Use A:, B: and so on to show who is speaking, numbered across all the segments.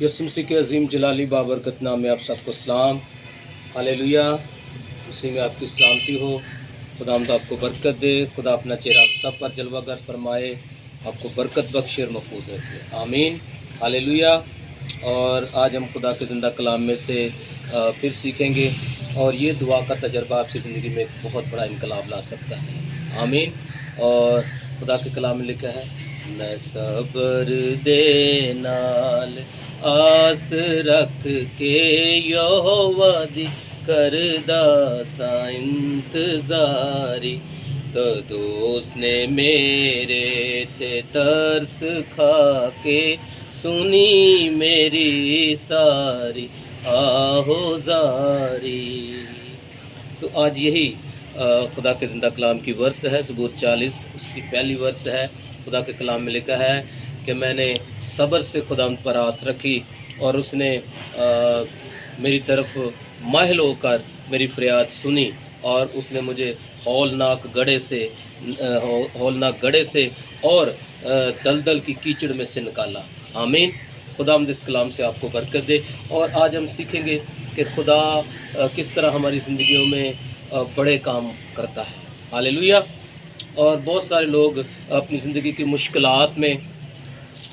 A: यीशु मसीह के अजीम जलाली बाबरकत नाम में आप सबको सलाम। हालेलुया। उसी में आपकी सलामती हो। खुदावंद आपको बरकत दे। खुदा अपना चेहरा आप सब पर जलवागर फरमाए, आपको बरकत बख्शे और महफूज रखे। आमीन। हालेलुया। और आज हम खुदा के ज़िंदा कलाम में से फिर सीखेंगे और ये दुआ का तजर्बा आपकी ज़िंदगी में एक बहुत बड़ा इनकलाब ला सकता है। आमीन। और खुदा के कलाम में लिखा है, मैं सब्र दे नाल आस रख के यहोवा दी करदा सा इंतजारी, तो दोस्त ने मेरे ते तरस खा के सुनी मेरी सारी आहोजारी। तो आज यही खुदा के ज़िंदा कलाम की वर्स है। ज़बूर 40 उसकी पहली वर्स है। खुदा के कलाम में लिखा है कि मैंने सब्र से खुदावंद पर आस रखी और उसने मेरी तरफ माहिल होकर मेरी फरियाद सुनी और उसने मुझे हौलनाक गड्ढे से और दलदल की कीचड़ में से निकाला। आमीन। खुदावंद इस कलाम से आपको बरकत दे। और आज हम सीखेंगे कि खुदा किस तरह हमारी ज़िंदगियों में बड़े काम करता है। हालेलुया। और बहुत सारे लोग अपनी ज़िंदगी की मुश्किलात में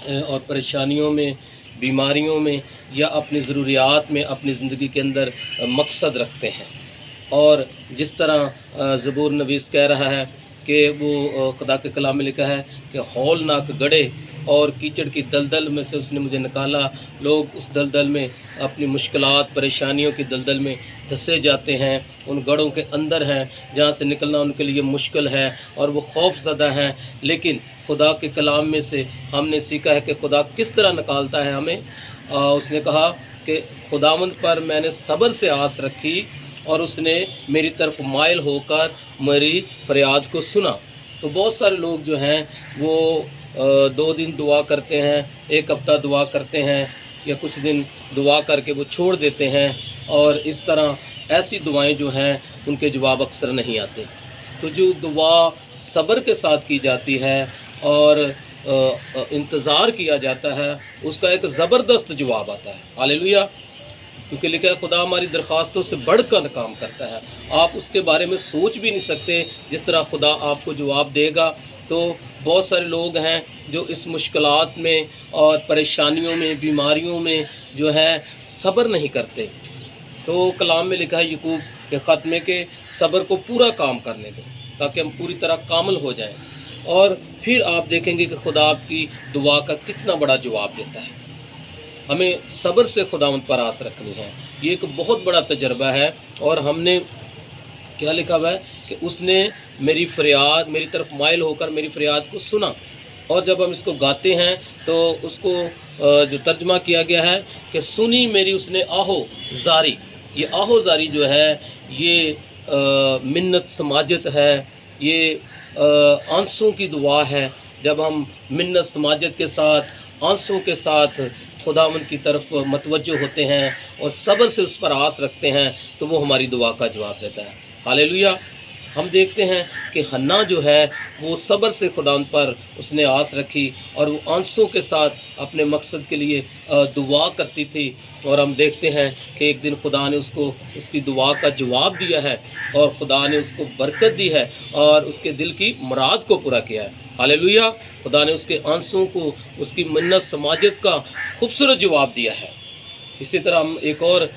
A: और परेशानियों में, बीमारियों में या अपनी ज़रूरियात में अपनी ज़िंदगी के अंदर मकसद रखते हैं। और जिस तरह ज़बूर नवीस कह रहा है कि वो खुदा के कलाम में लिखा है कि हौलनाक गड्ढे और कीचड़ की दलदल में से उसने मुझे निकाला। लोग उस दलदल में, अपनी मुश्किलात परेशानियों की दलदल में धंसे जाते हैं, उन गढ़ों के अंदर हैं जहाँ से निकलना उनके लिए मुश्किल है और वो खौफज़दा हैं। लेकिन खुदा के कलाम में से हमने सीखा है कि खुदा किस तरह निकालता है हमें। उसने कहा कि खुदावंद पर मैंने सब्र से आस रखी और उसने मेरी तरफ माइल होकर मेरी फरियाद को सुना। तो बहुत सारे लोग जो हैं वो 2 दिन दुआ करते हैं, 1 हफ़्ता दुआ करते हैं या कुछ दिन दुआ करके वो छोड़ देते हैं और इस तरह ऐसी दुआएं जो हैं उनके जवाब अक्सर नहीं आते। तो जो दुआ सब्र के साथ की जाती है और इंतज़ार किया जाता है उसका एक ज़बरदस्त जवाब आता है। हालेलुया। क्योंकि लिखा है खुदा हमारी दरख्वास्तों से बढ़कर काम करता है। आप उसके बारे में सोच भी नहीं सकते जिस तरह खुदा आपको जवाब देगा। तो बहुत सारे लोग हैं जो इस मुश्किलात में और परेशानियों में, बीमारियों में जो है सब्र नहीं करते। तो कलाम में लिखा है यकूब के ख़त में कि सब्र को पूरा काम करने दो ताकि हम पूरी तरह कामिल हो जाएं। और फिर आप देखेंगे कि खुदा आपकी दुआ का कितना बड़ा जवाब देता है। हमें सब्र से खुदावंद पर आस रखनी है। ये एक बहुत बड़ा तजर्बा है। और हमने क्या लिखा हुआ है कि उसने मेरी तरफ माइल होकर मेरी फरियाद को सुना। और जब हम इसको गाते हैं तो उसको जो तर्जमा किया गया है कि सुनी मेरी उसने आहो जारी। ये आहो जारी जो है ये मिन्नत समाजत है, ये आंसू की दुआ है। जब हम मिन्नत समाजत के साथ, आंसू के साथ खुदावंद की तरफ मतवज्जो होते हैं और सब्र से उस पर आस रखते हैं तो वो हमारी दुआ का जवाब देता है। हालेलुया। हम देखते हैं कि हन्ना जो है वो सब्र से खुदावंद पर उसने आस रखी और वो आंसू के साथ अपने मकसद के लिए दुआ करती थी। और हम देखते हैं कि एक दिन खुदा ने उसको उसकी दुआ का जवाब दिया है और खुदा ने उसको बरकत दी है और उसके दिल की मुराद को पूरा किया है। हालेलुया। खुदा ने उसके आंसू को, उसकी मन्नत समाजत का खूबसूरत जवाब दिया है। इसी तरह हम एक और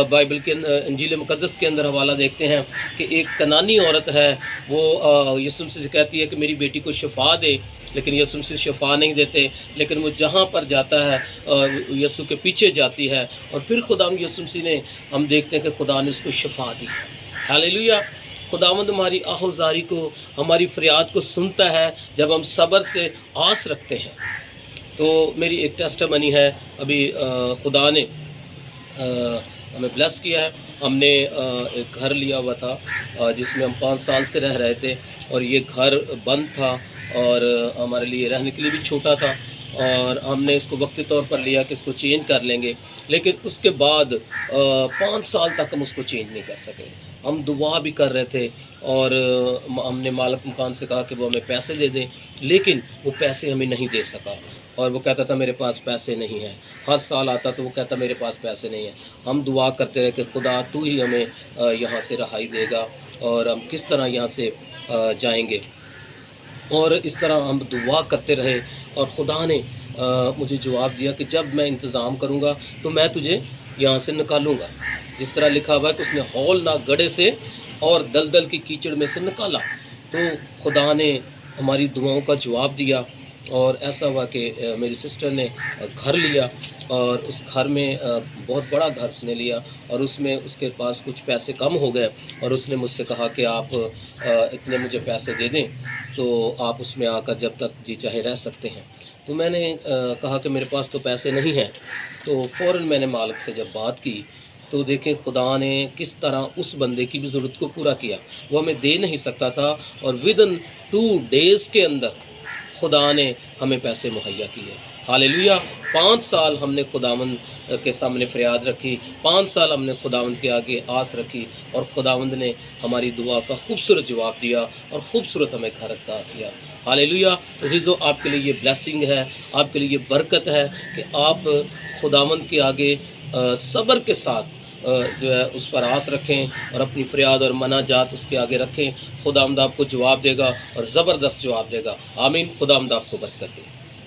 A: बाइबल के इंजील मुक़द्दस के अंदर हवाला देखते हैं कि एक कनानी औरत है, वो यीशु मसीह से कहती है कि मेरी बेटी को शिफा दे, लेकिन यीशु मसीह शिफा नहीं देते। लेकिन वो जहाँ पर जाता है यीशु के पीछे जाती है और फिर खुदा यीशु मसीह ने, हम देखते हैं कि खुदा ने उसको शिफा दी। हालेलुया। खुदावंद हमारी आहोजारी को, हमारी फरियाद को सुनता है जब हम सब्र से आस रखते हैं। तो मेरी एक टेस्टिमनी है, अभी खुदा ने हमें ब्लेस किया है। हमने एक घर लिया हुआ था जिसमें हम 5 साल से रह रहे थे और ये घर बंद था और हमारे लिए रहने के लिए भी छोटा था और हमने इसको वक्ती तौर पर लिया कि इसको चेंज कर लेंगे। लेकिन उसके बाद 5 साल तक हम उसको चेंज नहीं कर सके। हम दुआ भी कर रहे थे और हमने मालिक मकान से कहा कि वो हमें पैसे दे दें, लेकिन वो पैसे हमें नहीं दे सका। اور وہ کہتا تھا میرے پاس پیسے نہیں ہیں، ہر سال آتا تو وہ کہتا میرے پاس پیسے نہیں ہیں۔ ہم دعا کرتے رہے کہ خدا تو ہی ہمیں یہاں سے رہائی دے گا اور ہم کس طرح یہاں سے جائیں گے، اور اس طرح ہم دعا کرتے رہے اور خدا نے مجھے جواب دیا کہ جب میں انتظام کروں گا تو میں تجھے یہاں سے نکالوں گا، جس طرح لکھا ہوا ہے کہ اس نے ہولناک گڑھے سے اور دلدل کی کیچڑ میں سے نکالا۔ تو خدا نے ہماری دعاؤں کا جواب دیا، اور ایسا ہوا کہ میری سسٹر نے گھر لیا، اور اس گھر میں بہت بڑا گھر اس نے لیا، اور اس میں اس کے پاس کچھ پیسے کم ہو گئے، اور اس نے مجھ سے کہا کہ آپ اتنے مجھے پیسے دے دیں تو آپ اس میں آ کر جب تک جی چاہے رہ سکتے ہیں۔ تو میں نے کہا کہ میرے پاس تو پیسے نہیں ہیں، تو فوراً میں نے مالک سے جب بات کی تو دیکھیں خدا نے کس طرح اس بندے کی بھی ضرورت کو پورا کیا۔ وہ ہمیں دے نہیں سکتا تھا، اور ودن 2 days کے اندر خدا نے ہمیں پیسے مہیا کیے۔ ہاللیلویہ۔ 5 سال ہم نے خداوند کے سامنے فریاد رکھی، 5 سال ہم نے خداوند کے آگے آس رکھی، اور خداوند نے ہماری دعا کا خوبصورت جواب دیا اور خوبصورت ہمیں گھر عطا کیا۔ ہاللیلویہ۔ عزیزو، آپ کے لیے یہ بلیسنگ ہے، آپ کے لیے یہ برکت ہے کہ آپ خداوند کے آگے صبر کے ساتھ جو ہے اس پر آس رکھیں اور اپنی فریاد اور مناجات اس کے آگے رکھیں۔ خداوند آپ کو جواب دے گا اور زبردست جواب دے گا۔ آمین۔ خداوند آپ کو برکت دے۔